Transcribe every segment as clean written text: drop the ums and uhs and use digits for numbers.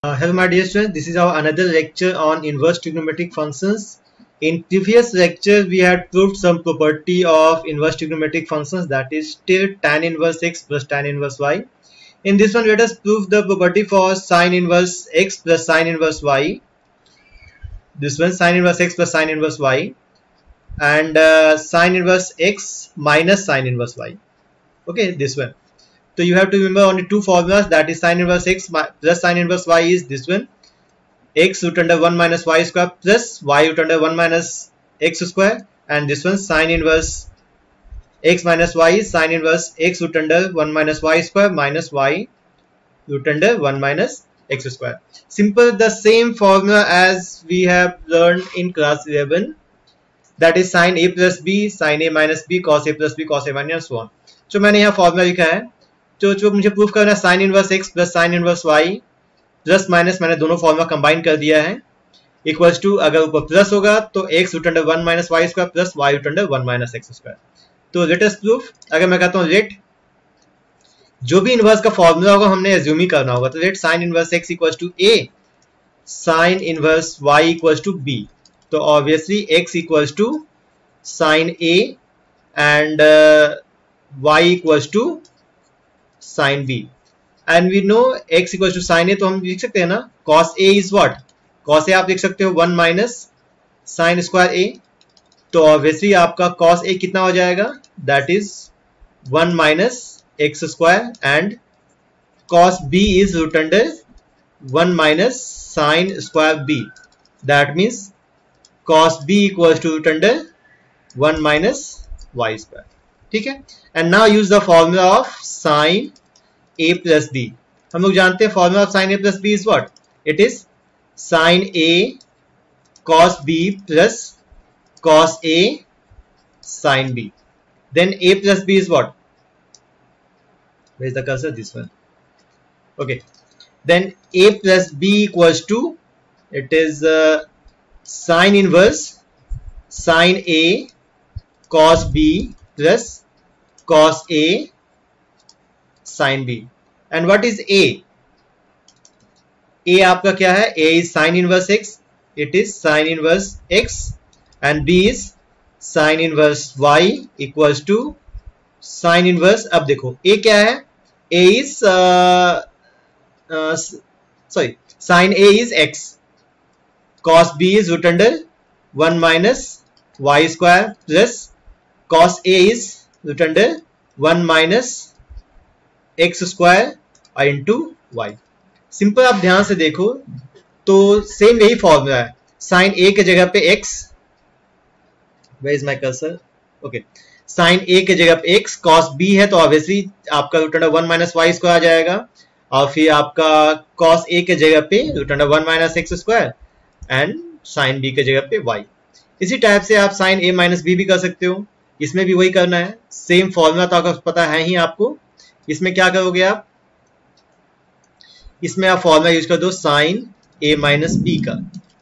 Hello my dear students, this is our another lecture on inverse trigonometric functions. In previous lecture we had proved some property of inverse trigonometric functions, that is still tan inverse x plus tan inverse y. In this one let us prove the property for sine inverse x plus sine inverse y. This one sine inverse x plus sine inverse y and sine inverse x minus sine inverse y. Okay, this one. So you have to remember only two formulas, that is sine inverse x plus sine inverse y is this one, x root under 1 minus y square plus y root under 1 minus x square, and this one sine inverse x minus y is sine inverse x root under 1 minus y square minus y root under 1 minus x square. Simple, the same formula as we have learned in class 11, that is sin a plus b sin a minus b cos a plus b cos a minus so on. तो मैंने यहाँ formula लिखा है, तो जो मुझे proof करना है sine inverse x plus sine inverse y plus minus, मैंने दोनों फॉर्मूला कंबाइन कर दिया है, इक्वल्स टू अगर ऊपर प्लस होगा तो x root under 1 minus Y square plus y root under 1 minus x square. तो लेट अस प्रूफ. अगर मैं कहता हूँ लेट जो भी इनवर्स का फॉर्मूला होगा हमने एज्यूम ही करना होगा, तो let sine inverse X equals to A sine inverse Y equals to B. तो obviously X equals to sine A and y equals to sin b, and we know x equals to sin a, तो हम लिख सकते हैं ना cos a is what, cos a आप लिख सकते हो 1 minus sin square a. तो obviously आपका cos a कितना हो जाएगा, that is 1 minus x square, and cos b is root under 1 minus sin square b, that means cos b equals to root under 1 minus y square. ठीक है. And now use the formula of sine a plus b. हम लोग जानते हैं formula of sine a plus b is what, it is sine a cos b plus cos a sine b. Then a plus b is what, where is the cursor, this one. Okay, then a plus b equals to, it is sine inverse sine a cos b plus cos a sin b. and what is a? a आपका क्या है, a is sin inverse x, it is sin inverse x, and b is sin inverse y equals to sin inverse. अब देखो a क्या है, a is sin a is x, cos b is root under 1 minus y square plus cos a is root under 1 minus x square into y. Simple, आप ध्यान से देखो तो same यही फॉर्मूला है. साइन a के जगह पे x, where is my cursor, okay, sine a के जगह पे x, cos b है तो ऑब्वियसली आपका root under 1 minus Y square आ जाएगा, और फिर आपका cos a के जगह पे root under 1 minus x square and sine b के जगह पे y. इसी टाइप से आप साइन a माइनस b भी कर सकते हो, इसमें भी वही करना है. सेम फॉर्मूला तो अगर पता है ही आपको. इसमें क्या करोगे आप, इसमें आप फॉर्मूला यूज कर दो साइन a माइनस बी का,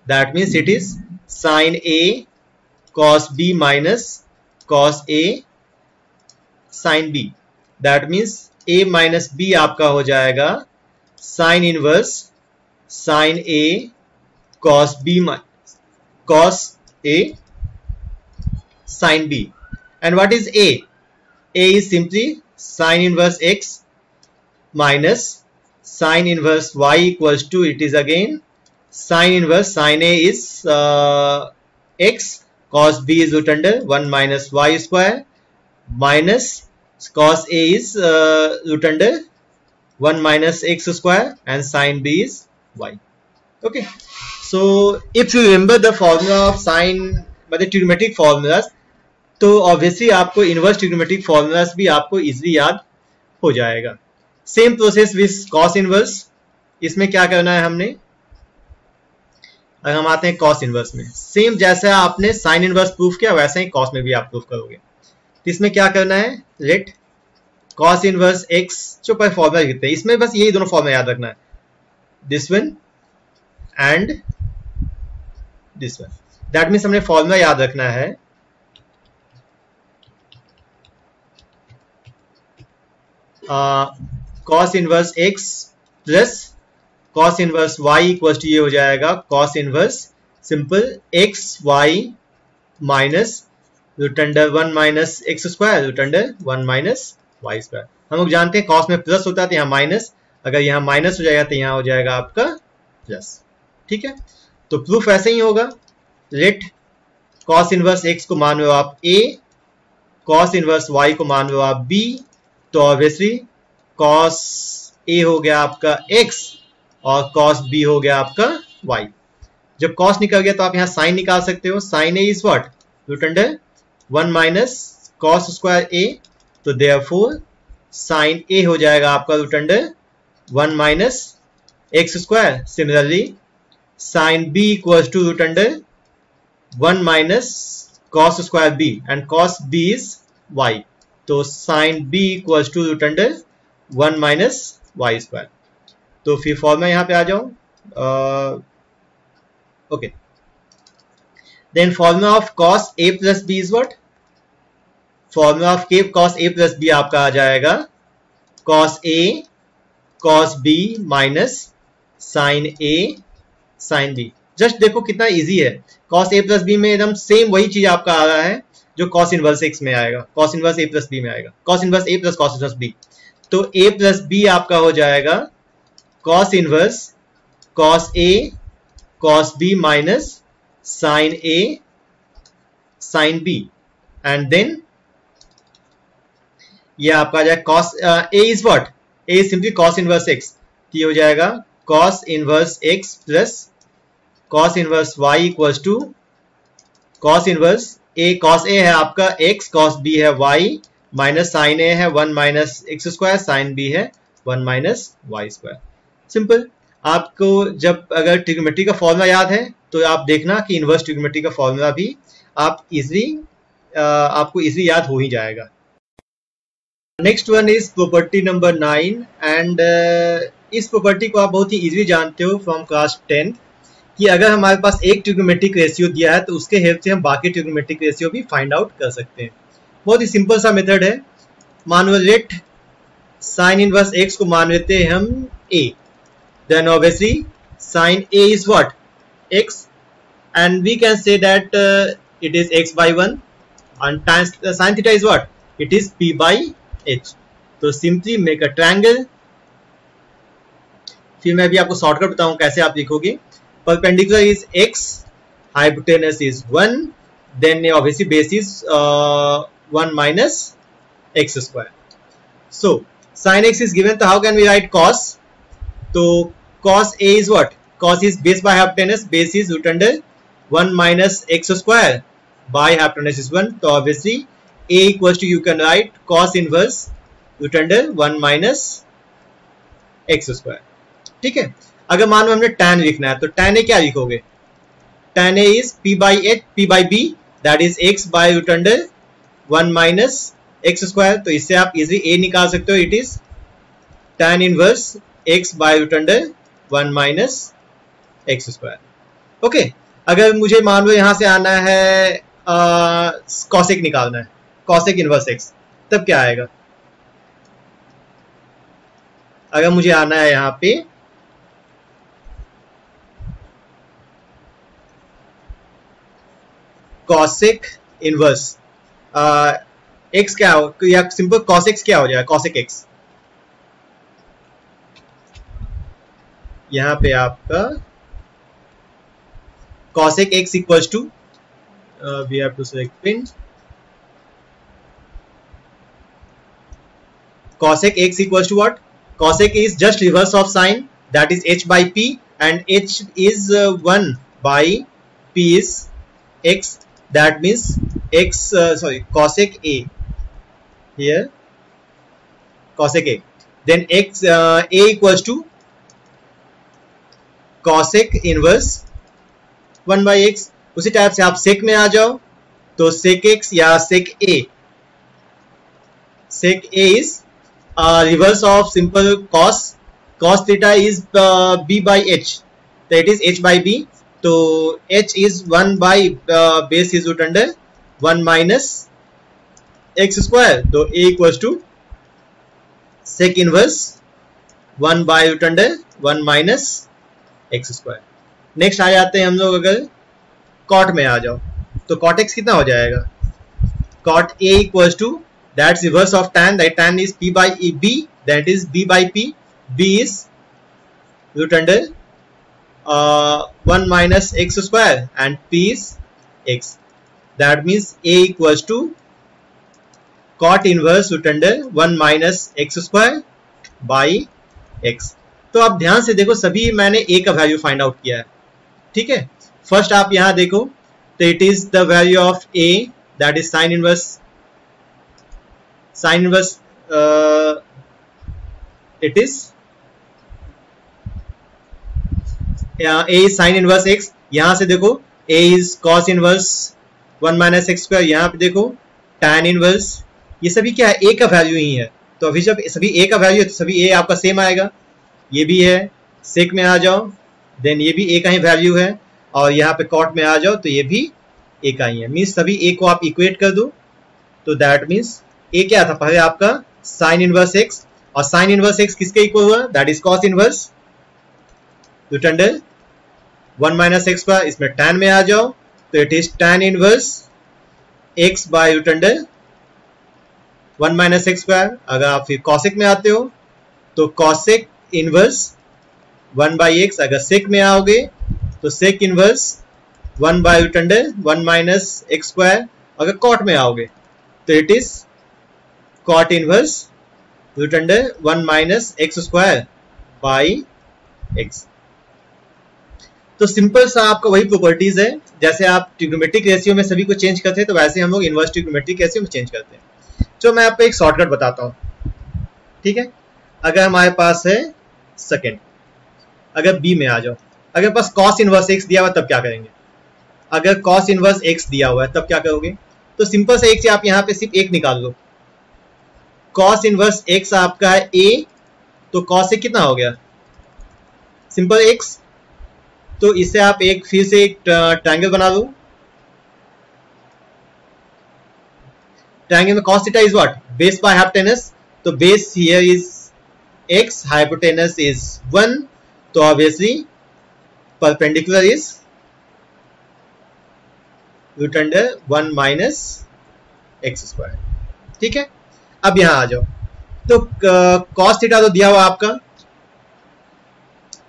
that means it is sine a cos b minus cos a sine b, that means a minus b आपका हो जाएगा sine inverse sine a cos b cos a sin b. And what is a? A is simply sin inverse x minus sin inverse y equals to, it is again sin inverse sin a is x, cos b is root under 1 minus y square minus cos a is root under 1 minus x square and sin b is y. Okay, so if you remember the formula of sine, but the trigonometric formulas, तो obviously आपको inverse trigonometric formulas भी आपको easily याद हो जाएगा. Same process with cos inverse. इसमें क्या करना है हमने, अगर हम आते हैं कॉस इनवर्स में, सेम जैसा आपने साइन इनवर्स प्रूफ किया वैसे ही कॉस में भी आप प्रूफ करोगे. तो इसमें क्या करना है, लेट कॉस इनवर्स एक्स जो पर फॉर्मूला लिखते हैं, इसमें बस यही दोनों फॉर्मूला याद रखना है, this one and this one. That means हमने फॉर्मूला याद रखना है cos inverse x plus cos inverse y equal to ये हो जाएगा cos inverse simple x y minus root under 1 minus x square root under 1 minus Y square. हम लोग जानते हैं कॉस में प्लस होता है तो यहाँ माइनस, अगर यहाँ माइनस हो जाएगा तो यहाँ हो जाएगा आपका प्लस। ठीक है, तो प्रूफ ऐसे ही होगा। लेट कॉस इनवर्स एक्स को मान लो आप ए, कॉस इनवर्स वाई को मान लो आप बी, तो ऑब्वियसली कॉस ए हो गया आपका एक्स और कॉस बी हो गया आपका वाई। जब कॉस निकल गया तो आप यहाँ साइन निकाल सकते हो। Sine A is what, root under 1 minus cos square A, तो देयरफॉर साइन ए हो जाएगा आपका root under 1 minus x square. Similarly sine B equals to root under 1 minus cos square b and cos b is y, तो sin b equals to root under 1 minus Y square. तो फिर formula यहाँ पे आ जाओ। Okay, then formula of cos a plus b is what, formula of cos a plus b आपका आ जाएगा cos a cos b minus sin a sin b। Just देखो कितना इजी है, cos a प्लस बी में एकदम same वही चीज आपका आ रहा है जो cos इनवर्स x में आएगा, cos inverse a plus b में आएगा, cos inverse a plus cos inverse b। तो a प्लस b आपका हो जाएगा cos inverse cos a cos b minus sin a sin b, and then ये आपका आ जाएगा cos a is what, a is simply cos inverse x, तो ये हो जाएगा cos inverse x plus cos inverse y equals to cos inverse a, cos a है आपका x, cos b है y, माइनस sin a है 1 minus x square, sin b है 1 minus Y square. Simple. आपको जब अगर ट्रिग्नोमेट्री का formula याद है तो आप देखना कि इनवर्स ट्रिग्नोमेट्री का फॉर्मूला भी आप इजीली आपको इजीली याद हो ही जाएगा। Next one is property number 9, and इस प्रॉपर्टी को आप बहुत ही इजीली जानते हो फ्रॉम क्लास 10 कि अगर हमारे पास एक ट्रिग्नोमेट्रिक रेशियो दिया है तो उसके हेल्प से हम बाकी ट्रिग्नोमेट्रिक रेशियो भी फाइंड आउट कर सकते हैं। बहुत ही सिंपल सा मेथड है। मान लो लेट साइन इनवर्स एक्स को मान लेते हैं हम a, then obviously sine a is what x, and we can say that it is x by 1 and sin theta is what, it is p by h। तो simply make a triangle. फिर मैं भी आपको shortcut बताऊं कैसे आप लिखोगे। Perpendicular is x, hypotenuse is 1, then obviously base is 1 minus x square. So sin x is given, so how can we write cos? So cos a is what? Cos is base by hypotenuse, base is root under 1 minus x square by hypotenuse is 1. So obviously a equals to, you can write cos inverse root under 1 minus x square. ठीक है। अगर मान लो हमने tan लिखना है तो tan a क्या लिखोगे, tan a is p by b, that is x by root under 1 minus x square। तो इससे आप इजीली a निकाल सकते हो, it is tan inverse x by root under 1 minus x square। Okay, अगर मुझे मान लो यहाँ से आना है cosec निकालना है, cosec इनवर्स x, तब क्या आएगा। अगर मुझे आना है यहाँ पे cosec इनवर्स x क्या हो, या सिंपल cos x क्या हो जाएगा, cosec x। यहां पे आपका cosec x equals to we have to select print, cosec x equals to what, cosec is just reverse of sin, that is h by p, and h is 1 by p is x, that means x cosec a, here cosec a, then x a equals to cosec inverse 1 by x। उसी type से आप sec में आ जाओ तो sec x या sec a, sec a is reverse of simple cos, cos theta is b by h, so it is h by b, तो h is 1 by base is root under 1 minus x square, तो a equals to sec inverse 1 by root under 1 minus x square. Next आ जाते हैं हम लोग, अगर cot में आ जाओ तो कॉट एक्स कितना हो जाएगा, cot a equals to that's reverse of tan, that tan is p by b, that is b by p, b is root under 1 minus x square and p is x, that means a equals to cot inverse root under 1 minus x square by x। तो आप ध्यान से देखो, सभी मैंने a का value find out किया है, ठीक है। फर्स्ट आप यहां देखो तो it is the value of a, that is sine inverse it is a is sin inverse x। यहां से देखो a is cos inverse 1 minus x square, यहां पे देखो tan inverse, ये सभी क्या है, a का वैल्यू ही है। तो अभी जब सभी a का वैल्यू है तो सभी a आपका सेम आएगा, ये भी है। sec में आ जाओ देन ये भी a का ही वैल्यू है, और यहाँ पे cot में आ जाओ तो ये भी a का ही है। मीन्स सभी a को आप इक्वेट कर दो, तो दैट मीन्स a क्या था पहले आपका साइन इनवर्स x, और साइन इनवर्स x किसके इक्वल हुआ, that is cos inverse root under 1 minus x square. इसमें tan में आ जाओ तो it is tan inverse x by root under 1 minus x square. अगर आप फिर कॉसेक में आते हो तो कॉसेक इनवर्स 1 बाई एक्स। अगर सेक में आओगे तो sec inverse 1 by root under 1 minus x square. अगर कॉट में आओगे तो it is cot inverse root under 1 minus x square by x. तो सिंपल सा आपका वही प्रॉपर्टीज है, जैसे आप ट्रिग्नोमेट्रिक रेशियो में सभी को चेंज करते हैं तो वैसे हम लोग इनवर्स ट्रिग्नोमेट्रिक रेशियो में चेंज करते हैं। तो मैं आपको एक शॉर्टकट बताता हूं, ठीक है। अगर हमारे पास है सेकेंड, अगर बी में आ जाओ, अगर पास कॉस इनवर्स एक्स दिया हुआ तब क्या करेंगे, अगर कॉस इनवर्स एक्स दिया हुआ है तब क्या करोगे, तो सिंपल से एक से आप यहाँ पे सिर्फ एक निकाल लो। कॉस इनवर्स एक्स आपका है a, तो कॉस से कितना हो गया, सिंपल x। तो इससे आप एक फिर से एक ट्रायंगल बना दो। ट्रायंगल में cos theta is what, base by hypotenuse. तो base here is x, hypotenuse is 1, तो obviously perpendicular is root under 1 minus x square, ठीक है। अब यहां आ जाओ तो cos थीटा तो दिया हुआ आपका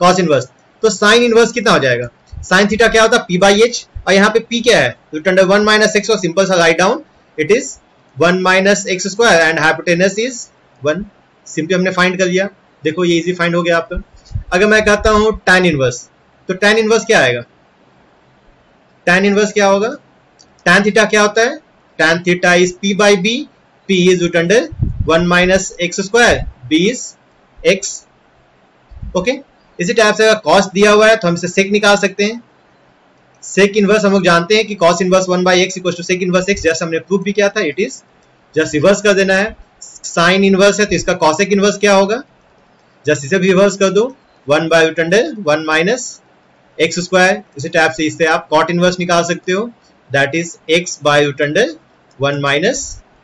cos इनवर्स, तो साइन इनवर्स कितना हो जाएगा, साइन थीटा क्या होता है p बाई एच, और यहाँ पे p क्या है रूट अंडर 1 माइनस एक्स, और सिंपल सा write down it is 1 minus x square and hypotenuse is 1। Simply हमने फाइंड कर लिया, देखो ये इजी फाइंड हो गया आपका। अगर मैं कहता हूं tan इनवर्स, तो tan इनवर्स क्या आएगा, tan इनवर्स क्या होगा, tan थीटा क्या होता है, tan theta is p by b, p is root under 1 minus x square, b is x, okay. इसी टाइप से अगर cos दिया हुआ है तो हम इसे sec निकाल सकते हैं। sec इनवर्स हम लोग जानते हैं कि cos inverse 1 by x equal to sec inverse x, जैसे हमने प्रूफ भी किया था, इट इज जस्ट रिवर्स कर देना है। साइन इनवर्स है तो इसका cosec इनवर्स क्या होगा, जस्ट इसे भी रिवर्स कर दो 1 by root under 1 minus x square। इसी टाइप से इससे आप cot इनवर्स निकाल सकते हो, that is x by root under 1 minus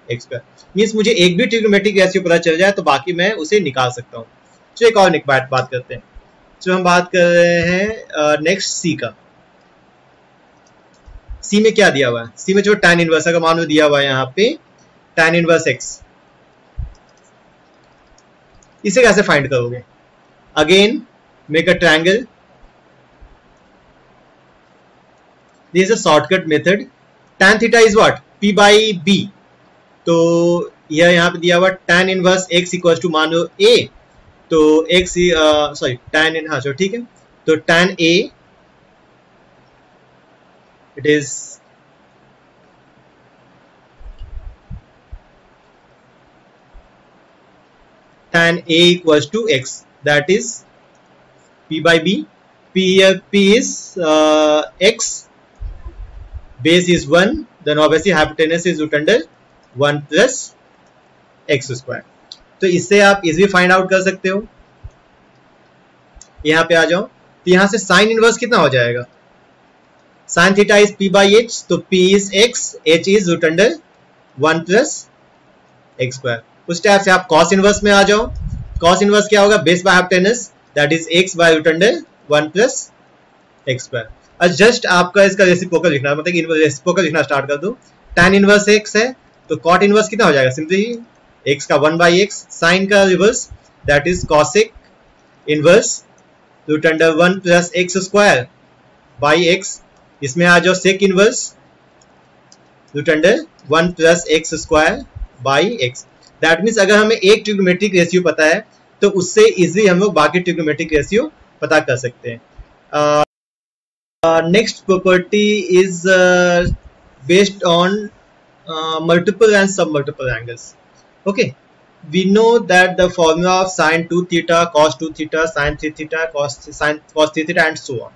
x square। Means मुझे एक भी ट्रिग्नोमेट्रिक रेशियो पता चल जाए तो बाकी मैं उसे निकाल सकता हूँ। तो एक और बात करते हैं, तो हम बात कर रहे हैं नेक्स्ट सी का। सी में क्या दिया हुआ है, सी में जो tan इनवर्स का मान दिया हुआ है यहाँ पे tan इनवर्स x, इसे कैसे फाइंड करोगे, again make a triangle, this is a shortcut method. tan theta is what, p by b, तो यह यहाँ पे दिया हुआ tan inverse x equal to मान लो a, तो x सॉरी tan इन, हाँ चलो ठीक है, तो tan a it is tan a equal to x, that is p by b, p is x, base is 1, then obviously hypotenuse is root under 1 plus x square। तो इससे आप easily find out कर सकते हो। यहाँ पे आ जाओ तो यहाँ से साइन इनवर्स कितना हो जाएगा, sine theta is p by h, तो p is x, h is root under 1 plus x square. उस टाइप से आप कॉस इनवर्स में आ जाओ, कॉस इनवर्स क्या होगा, base by hypotenuse that is x by root under 1 plus x square. और जस्ट आपका इसका रेसिप्रोकल लिखना, मतलब कि रेसिप्रोकल लिखना स्टार्ट कर दो। tan इनवर्स x है तो कॉट इनवर्स कितना हो जाएगा, सिंपली x का 1 बाई एक्स, साइन का reverse that is cosec inverse root under 1 plus x square by x, इसमें आ जाओ sec inverse root under 1 plus x square by x. That means अगर हमें एक ट्रिग्नोमेट्रिक रेशियो पता है तो उससे इजीली हम लोग बाकी ट्रिग्नोमेट्रिक रेशियो पता कर सकते हैं। Next property is based on multiple and submultiple angles. Okay, we know that the formula of sine 2 theta, cos 2 theta, sin 3 theta, cos 3 theta and so on.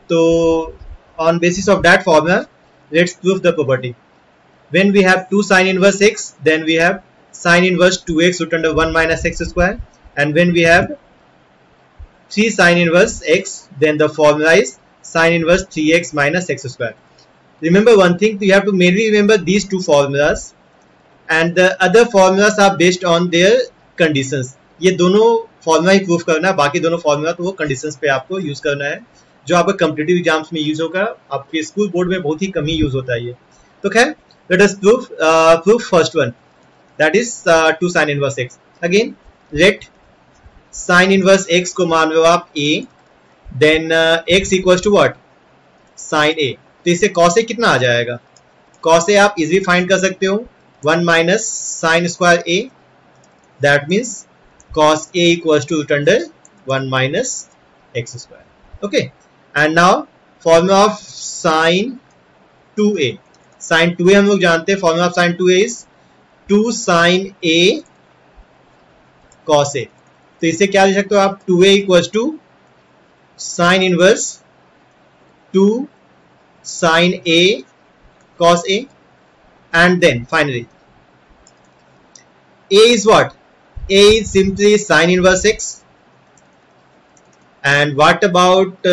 So on basis of that formula, let's prove the property. When we have 2 sin inverse x, then we have sin inverse 2x root under 1 minus x square, and when we have 3 sin inverse x, then the formula is sin inverse 3x minus x square. Remember one thing, you have to mainly remember these two formulas and the other formulas are based on their conditions. ये दोनों formula ही proof करना है, बाकी दोनों formula तो वो conditions पे आपको यूज करना है, जो आपका कॉम्पिटिटिव एग्जाम्स में यूज होगा, आपके स्कूल बोर्ड में बहुत ही कम ही यूज होता है ये। तो खैर let us proof first one that is 2 sin inverse x. Again let sin inverse x को मान लो आप a, then x equals to what, sin a। तो इससे cos a कितना आ जाएगा, cos a आप इजीली फाइंड कर सकते हो 1 minus sine square a, that means cos a equals to root under 1 minus x square. Okay, and now formula of sin 2a, sin 2a हम लोग जानते हैं, formula of sin 2a is 2 sin a cos a। तो इससे क्या लिख सकते हो आप, 2a equals to sine inverse 2 sin a cos a, and then finally a is what, a is simply sin inverse x, and what about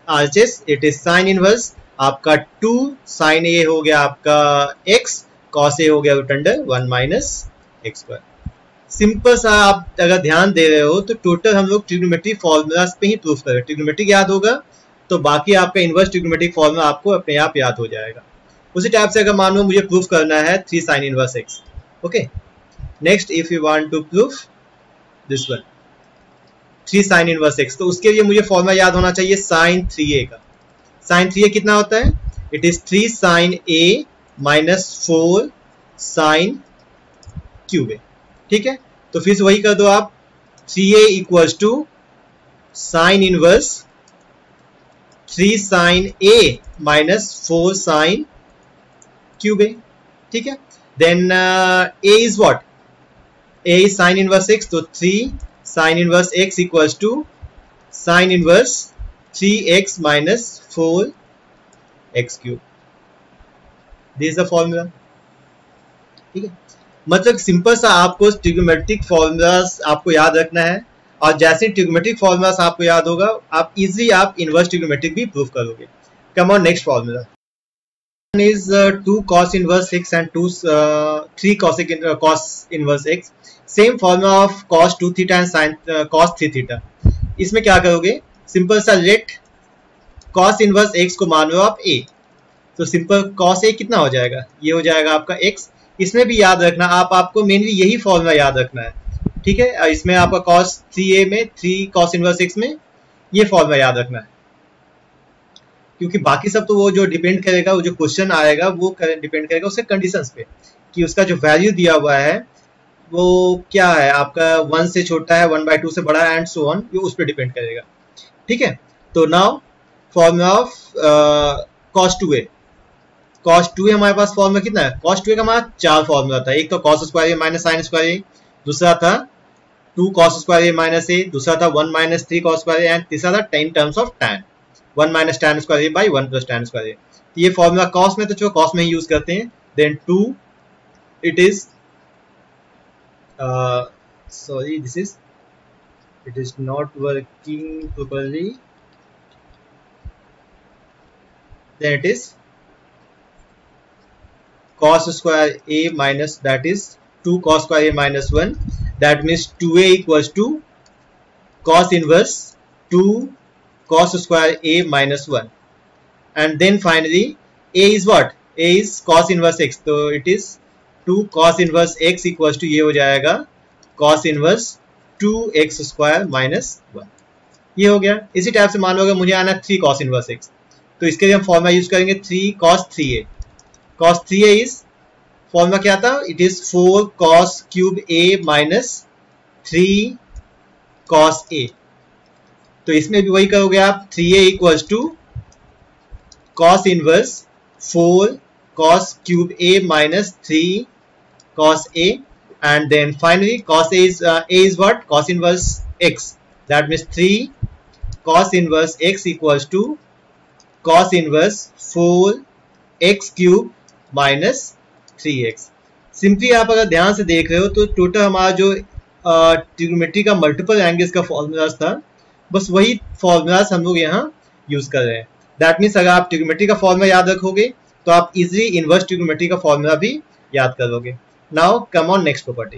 RHS, it is sin inverse आपका 2 sin a हो गया आपका x, cos a हो गया root under 1 minus x square. Simple सा आप अगर ध्यान दे रहे हो तो टोटल हम लोग ट्रिग्नोमेट्रिक फॉर्मूलाज पे ही प्रूफ करें, ट्रिग्नोमेट्रिक याद होगा तो बाकी आपका इनवर्स ट्रिग्नोमेट्रिक फॉर्मूला आपको अपने आप याद हो जाएगा। उसी टाइप से अगर मान लो मुझे प्रूफ करना है 3 sin inverse x, okay, next if you want to proof this one 3 sin inverse x, तो उसके लिए मुझे फॉर्मूला याद होना चाहिए sin 3a का। sin 3a कितना होता है, it is 3 sin a minus 4 sin cube a, ठीक है। तो फिर से वही कर दो आप, 3a equals to sine inverse 3 sin a minus 4 sin cube a, ठीक है। Then a is what, a is sin inverse x, तो 3 sin inverse x equals to sin inverse 3x minus 4x cube. This is the formula, ठीक है। मतलब simple सा आपको trigonometric formulas आपको याद रखना है, और जैसे ट्रिग्नोमेट्रिक फॉर्मूलास आपको याद होगा आप इजीली आप इनवर्स ट्रिग्नोमेट्रिक भी प्रूव करोगे। Come on next formula is 2 cos inverse x and 3 cos inverse x, same formula of cos 2 theta and sin cos 3 theta. इसमें क्या करोगे, सिंपल सा लेट cos इनवर्स x को मान लो आप a, तो सिंपल cos a कितना हो जाएगा, ये हो जाएगा आपका x। इसमें भी याद रखना आपको मेनली यही फॉर्मूला याद रखना है, ठीक है। इसमें आपका cos 3a में 3 cos इनवर्स x में ये फॉर्मूला याद रखना है, क्योंकि बाकी सब तो वो जो डिपेंड करेगा, वो जो क्वेश्चन आएगा वो डिपेंड करेगा उसके कंडीशंस पे, कि उसका जो वैल्यू दिया हुआ है वो क्या है, आपका 1 से छोटा है, 1/2 से बड़ा है एंड सो ऑन, ये उस पर डिपेंड करेगा, ठीक है। तो now formula of cos 2a, cos 2a हमारे पास फॉर्मूला कितना है, cos 2a का हमारा 4 फॉर्मूला था, एक तो cos square a minus sine square a, दूसरा था 2 cos square a minus a, दूसरा था 1 minus 3 cos square a, and तीसरा था 10 terms of tan 1 minus tan square a by 1 plus tan square a। तो ये फॉर्मूला cos में तो चलो cos में ही यूज करते हैं, then 2 it is sorry this is it is not working properly, then it is cos square a minus that is 2 cos square a minus 1. That means 2a equals to cos inverse 2 cos square a minus 1. And then finally a is what? A is cos inverse x. तो it is 2 cos inverse x equals to ये हो जाएगा cos inverse 2x square minus 1. ये हो गया. इसी type से मान लो अगर मुझे आना 3 cos inverse x, तो इसके लिए हम फॉर्मूला यूज करेंगे 3 cos 3a. cos 3a is formula क्या था? It is 4 cos cube a minus 3 cos a. तो इसमें भी वही करोगे आप. 3a equals to cos inverse 4 cos cube a minus 3 cos a, and then finally cos a is what? Cos inverse x. That means 3 cos inverse x equals to cos inverse 4 x cube minus 3x. Simply आप अगर ध्यान से देख रहे हो तो total हमारा जो ट्रिग्नोमेट्री का मल्टीपल एंगल्स का फॉर्मूलाज था, बस वही फॉर्मूलाज हम लोग यहाँ यूज कर रहे हैं. दैट मीन्स अगर आप ट्रिग्नोमेट्री का फॉर्मूला याद रखोगे तो आप इजीली इनवर्स ट्रिग्नोमेट्री का फॉर्मूला भी याद करोगे. Now come on next property.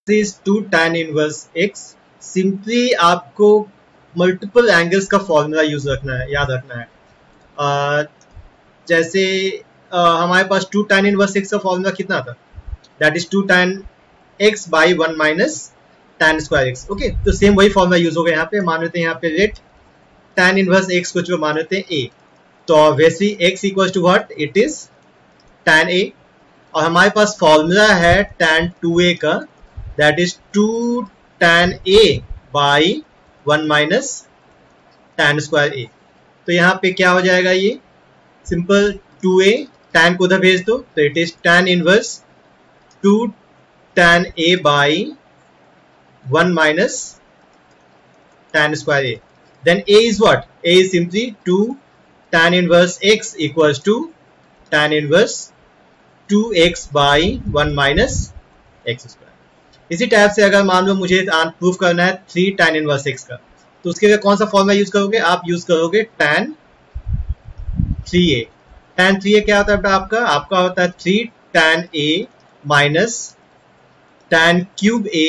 This is 2 tan inverse x. Simply आपको मल्टीपल एंगल्स का फॉर्मूला यूज रखना है, याद रखना है. जैसे हमारे पास 2 tan इनवर्स x का फॉर्मूला कितना था? That is 2 tan x by 1 minus tan square x. Okay, तो सेम वही फॉर्मूला यूज होगा यहाँ पे. मान लेते हैं यहाँ पे लेट tan इनवर्स x को जो मान लेते हैं a, तो obviously x equal to what? It is tan a. और हमारे पास फॉर्मूला है tan 2a का, that is 2 tan a by 1 minus tan square a. तो यहाँ पे क्या हो जाएगा? ये सिंपल 2a, tan को उधर भेज दो, तो it is tan inverse 2 tan a by 1 minus tan square a. Then a is what? A is simply 2 tan inverse x equals to tan inverse 2x by 1 minus x square. इसी type से अगर मान लो मुझे proof करना है 3 tan inverse x का, तो उसके लिए कौन सा फॉर्मूला यूज करोगे? आप यूज करोगे tan 3a. tan 3a क्या होता है आपका? आपका होता है 3 tan a minus tan cube a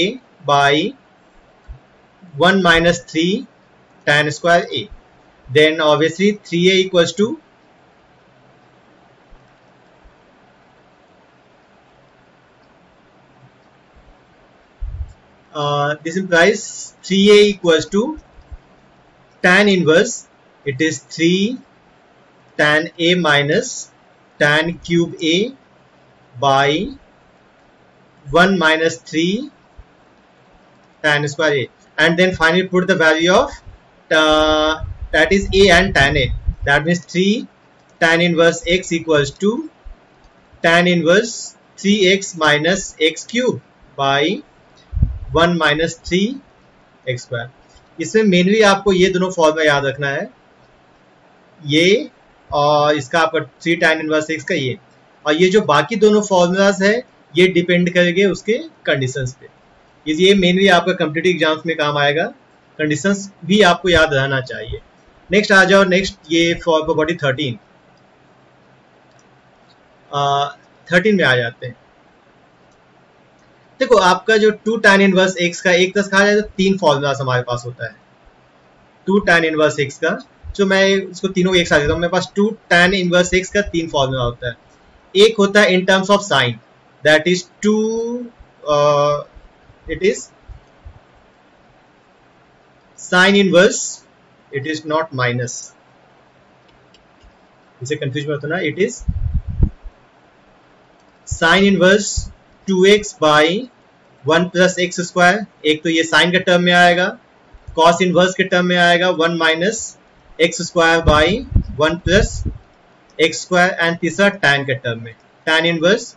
by 1 minus 3 tan square a. Then obviously 3a equals to this implies 3a equals to tan inverse, it is 3 tan a minus tan cube a by 1 minus 3 tan square a, and then finally put the value of that is a and tan a. That means 3 tan inverse x equals to tan inverse 3x minus x cube by 1 minus 3 x square. इसमें mainly आपको ये दोनों formula याद रखना है, ये और इसका आपका 3 tan इनवर्स x का ये, और ये जो बाकी दोनों फॉर्मूलाज है ये डिपेंड करेंगे उसके कंडीशंस पे. ये मेनली आपका कॉम्पिटिटिव एग्जाम्स में काम आएगा. कंडीशंस भी आपको याद रहना चाहिए. नेक्स्ट आ जाओ. नेक्स्ट ये फॉर प्रॉपर्टी 13 में आ जाते हैं. देखो आपका जो 2 tan इनवर्स x का एक तरह कहा जाए तो 3 फॉर्मूलाज हमारे पास होता है 2 tan इनवर्स x का, जो मैं इसको तीनों एक साथ देता हूँ. मेरे पास 2 tan इनवर्स x का 3 फॉर्मूला होता है. एक होता है इन terms of sine, that is 2 it is sin inverse, it is not minus, इसे कंफ्यूज मत होना. it is sin inverse 2x by 1 plus x square. एक तो ये साइन के टर्म में आएगा, cos इनवर्स के टर्म में आएगा 1 minus x square by 1 plus x square, and तीसरा tan के टर्म में tan inverse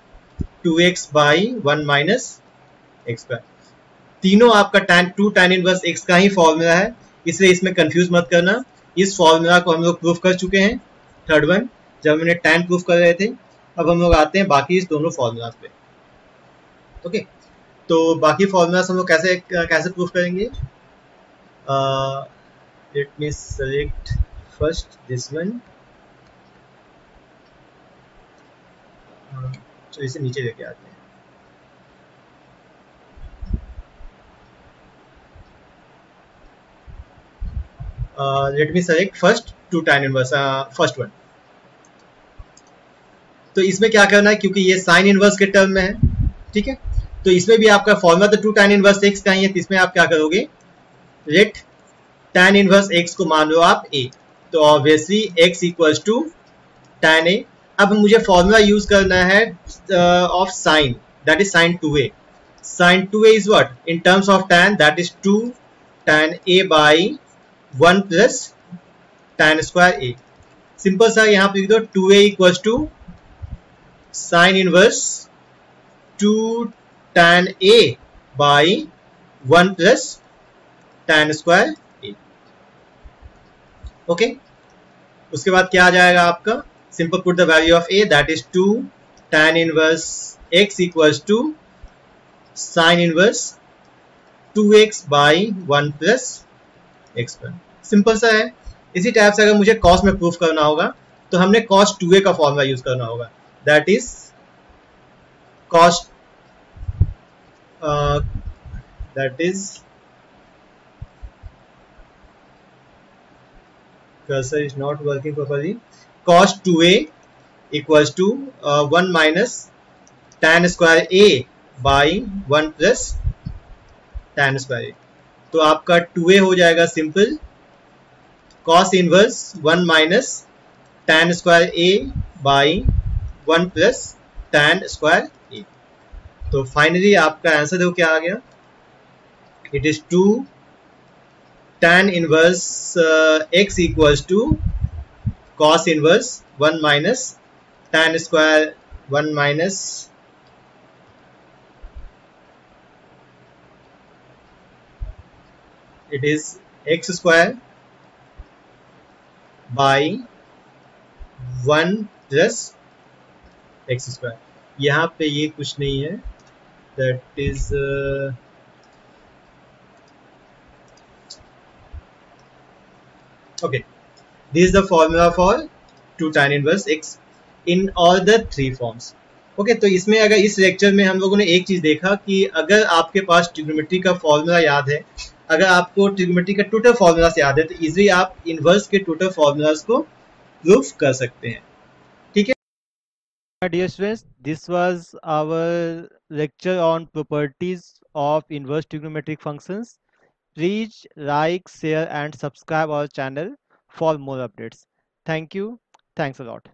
2x by 1 minus x square. तीनों आपका टू tan इनवर्स x का ही फॉर्मूला है, इसलिए इसमें कंफ्यूज मत करना. इस फॉर्मूला को हम लोग प्रूफ कर चुके हैं थर्ड वन, जब हमने tan प्रूफ कर रहे थे. अब हम लोग आते हैं बाकी इस दोनों फॉर्मूला पे. ओके, तो बाकी फॉर्मूलास हम लोग कैसे प्रूफ करेंगे? Let me select first this one. तो इसे नीचे लेके आते हैं. Let me select first two tan inverse, first one. तो इसमें क्या करना है, क्योंकि ये साइन इनवर्स के टर्म में है, ठीक है, तो इसमें भी आपका फॉर्मूला तो टू tan इनवर्स एक्स का ही है, तो इसमें आप क्या करोगे, लेट tan इनवर्स एक्स को मान लो आप ए, तो obviously x equals to tan a. अब मुझे फॉर्मूला यूज करना है of sine, that is sine 2a। Sine 2a is what in terms of tan, that is 2 tan a by 1 plus tan square a। सिंपल सा यहाँ पे लिख दो 2a equals to sine inverse 2 tan a by 1 plus tan square a। Okay, उसके बाद क्या आ जाएगा आपका, simple put the value of a, that is 2 tan inverse x equals to sine inverse 2x by 1 plus x one. Simple सा है। इसी type से अगर मुझे कॉस में प्रूफ करना होगा तो हमने cos 2a का फॉर्मूला यूज करना होगा, that is cos that is cursor is not working properly, cos 2a equals to 1 minus tan square a by 1 plus tan square a। तो आपका 2a हो जाएगा simple cos inverse 1 minus tan square a by 1 plus tan square a। तो finally आपका answer देखो क्या आ गया, it is 2 tan inverse x equals to cos inverse 1 minus tan square 1 minus it is x square by 1 plus x square. यहाँ पे ये कुछ नहीं है, that is okay, this is the formula for 2 tan inverse x in all the three forms। Okay, तो इसमें अगर इस लेक्चर में हम लोगों ने एक चीज देखा कि अगर आपके पास ट्रिग्नोमेट्री का फॉर्मूला याद है, अगर आपको ट्रिग्नोमेट्री का टोटल फॉर्मूला याद है, तो इजीली आप इनवर्स के टोटल फॉर्मूलाज को प्रूफ कर सकते हैं, ठीक है। Dear students, this was our lecture on properties of inverse trigonometric functions. Please like, share and subscribe our channel for more updates. Thank you. Thanks a lot.